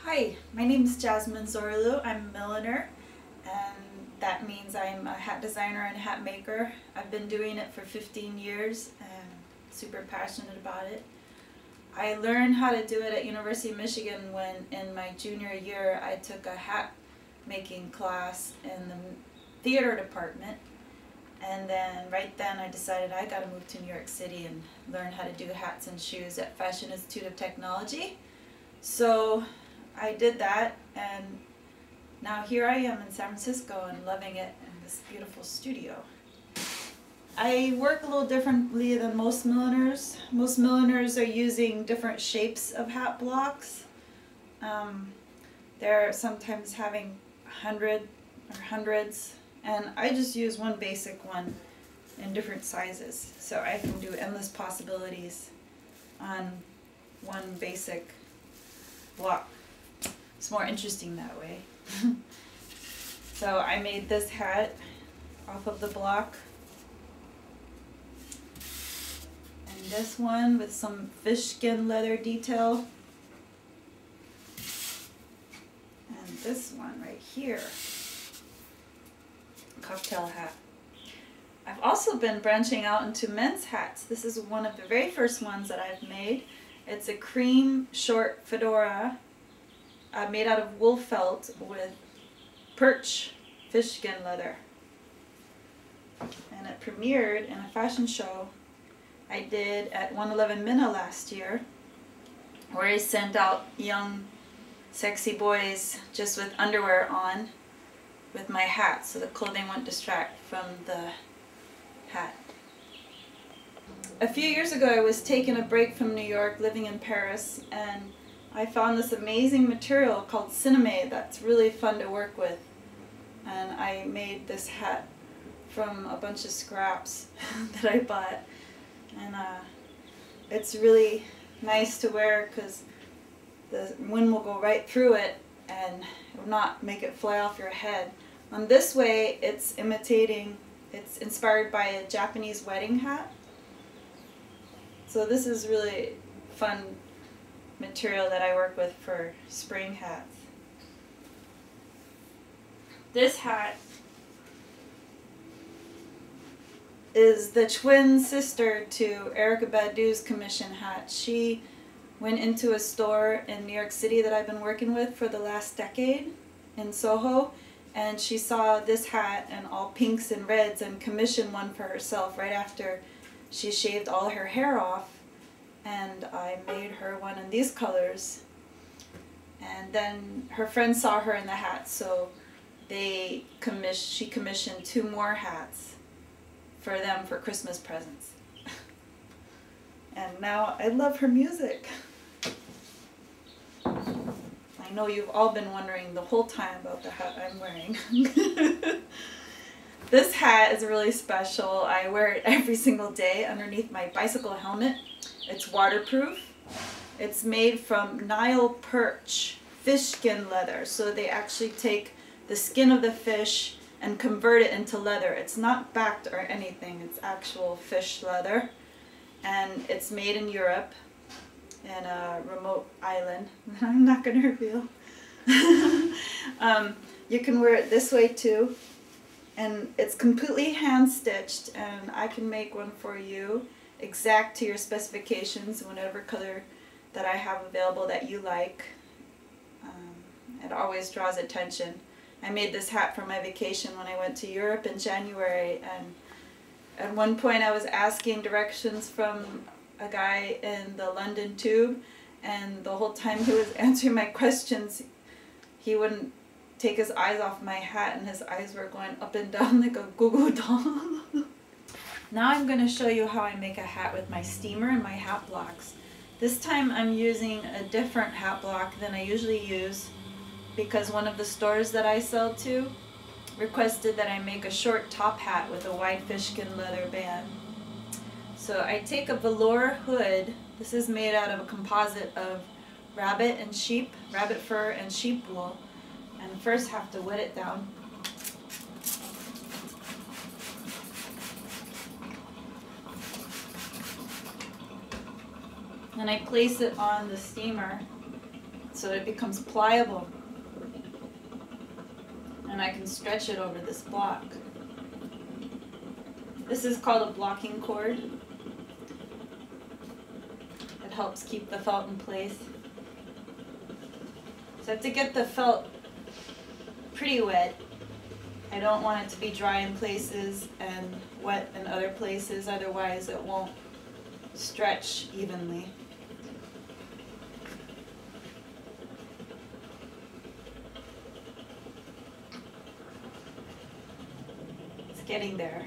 Hi, my name is Jasmin. I'm a milliner, and that means I'm a hat designer and hat maker. I've been doing it for 15 years and super passionate about it. I learned how to do it at University of Michigan when in my junior year I took a hat making class in the theater department, and then right then I decided I gotta move to New York City and learn how to do hats and shoes at Fashion Institute of Technology. So I did that, and now here I am in San Francisco and loving it in this beautiful studio. I work a little differently than most milliners. Most milliners are using different shapes of hat blocks. They're sometimes having 100 or hundreds, and I just use one basic one in different sizes, so I can do endless possibilities on one basic block. It's more interesting that way. So I made this hat off of the block, and this one with some fish skin leather detail, and this one right here, cocktail hat. I've also been branching out into men's hats. This is one of the very first ones that I've made. It's a cream short fedora made out of wool felt with perch fish skin leather. And it premiered in a fashion show I did at 111 Minna last year, where I sent out young sexy boys just with underwear on with my hat, so the clothing won't distract from the hat. A few years ago I was taking a break from New York, living in Paris, and I found this amazing material called cinnamate that's really fun to work with. And I made this hat from a bunch of scraps that I bought. And it's really nice to wear because the wind will go right through it and it will not make it fly off your head. On this way, it's inspired by a Japanese wedding hat. So this is really fun material that I work with for spring hats. This hat is the twin sister to Erykah Badu's commission hat. She went into a store in New York City that I've been working with for the last decade in Soho, and she saw this hat in all pinks and reds and commissioned one for herself right after she shaved all her hair off. And I made her one in these colors, and then her friend saw her in the hat, so she commissioned 2 more hats for them for Christmas presents. And now I love her music. I know you've all been wondering the whole time about the hat I'm wearing. This hat is really special. I wear it every single day underneath my bicycle helmet. It's waterproof. It's made from Nile perch, fish skin leather. So they actually take the skin of the fish and convert it into leather. It's not backed or anything. It's actual fish leather. And it's made in Europe, in a remote island that I'm not going to reveal. You can wear it this way too. And it's completely hand stitched, and I can make one for you exact to your specifications, whatever color that I have available that you like. It always draws attention. I made this hat for my vacation when I went to Europe in January, and at one point I was asking directions from a guy in the London Tube, and the whole time he was answering my questions he wouldn't take his eyes off my hat, and his eyes were going up and down like a goo-goo doll. Now I'm going to show you how I make a hat with my steamer and my hat blocks. This time I'm using a different hat block than I usually use because one of the stores that I sell to requested that I make a short top hat with a wide fishskin leather band. So I take a velour hood. This is made out of a composite of rabbit fur and sheep wool, and first have to wet it down. And I place it on the steamer so it becomes pliable. And I can stretch it over this block. This is called a blocking cord. It helps keep the felt in place. So I have to get the felt pretty wet. I don't want it to be dry in places and wet in other places, otherwise it won't stretch evenly. It's getting there.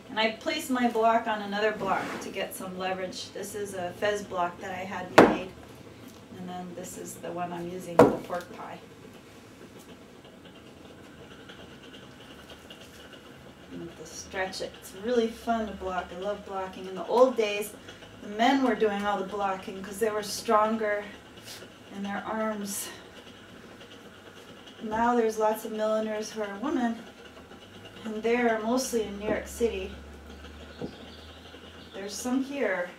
And I placed my block on another block to get some leverage. This is a fez block that I had made. And then this is the one I'm using for the pork pie. And to stretch it. It's really fun to block. I love blocking. In the old days, the men were doing all the blocking because they were stronger in their arms. Now there's lots of milliners who are women, and they're mostly in New York City. There's some here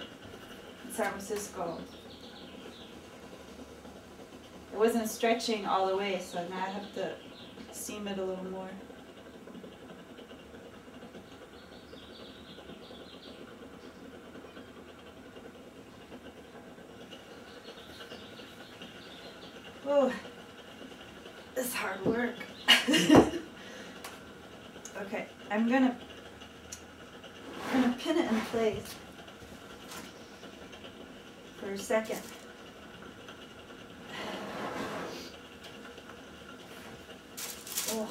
in San Francisco. It wasn't stretching all the way, so now I have to seam it a little more. Oh, this is hard work. Okay, I'm gonna pin it in place for a second. Oh.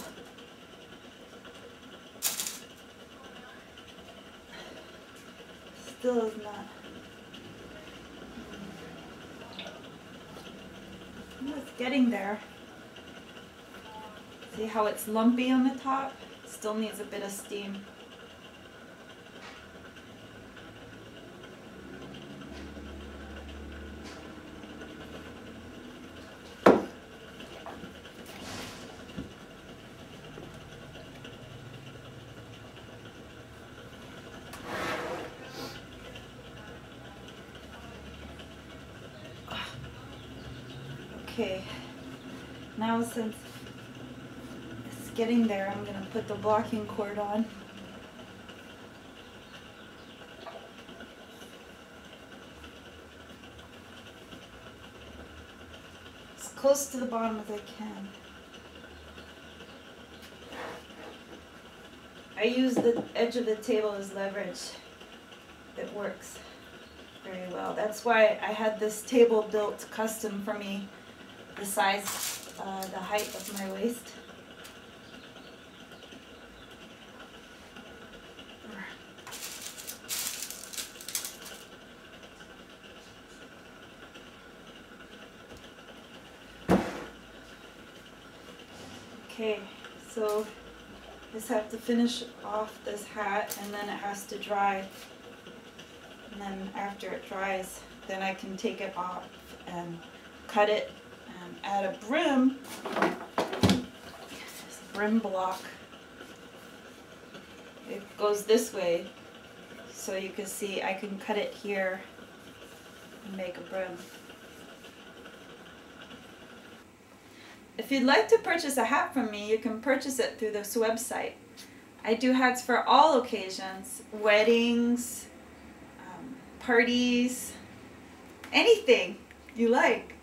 Still is not. Oh, it's getting there. See how it's lumpy on the top? Still needs a bit of steam. Okay, now since it's getting there, I'm going to put the blocking cord on. As close to the bottom as I can. I use the edge of the table as leverage. It works very well. That's why I had this table built custom for me. The size, the height of my waist. Okay, so just have to finish off this hat and then it has to dry. And then after it dries, then I can take it off and cut it. Add a brim, this brim block. It goes this way, so you can see I can cut it here and make a brim. If you'd like to purchase a hat from me, you can purchase it through this website. I do hats for all occasions, weddings, parties, anything you like.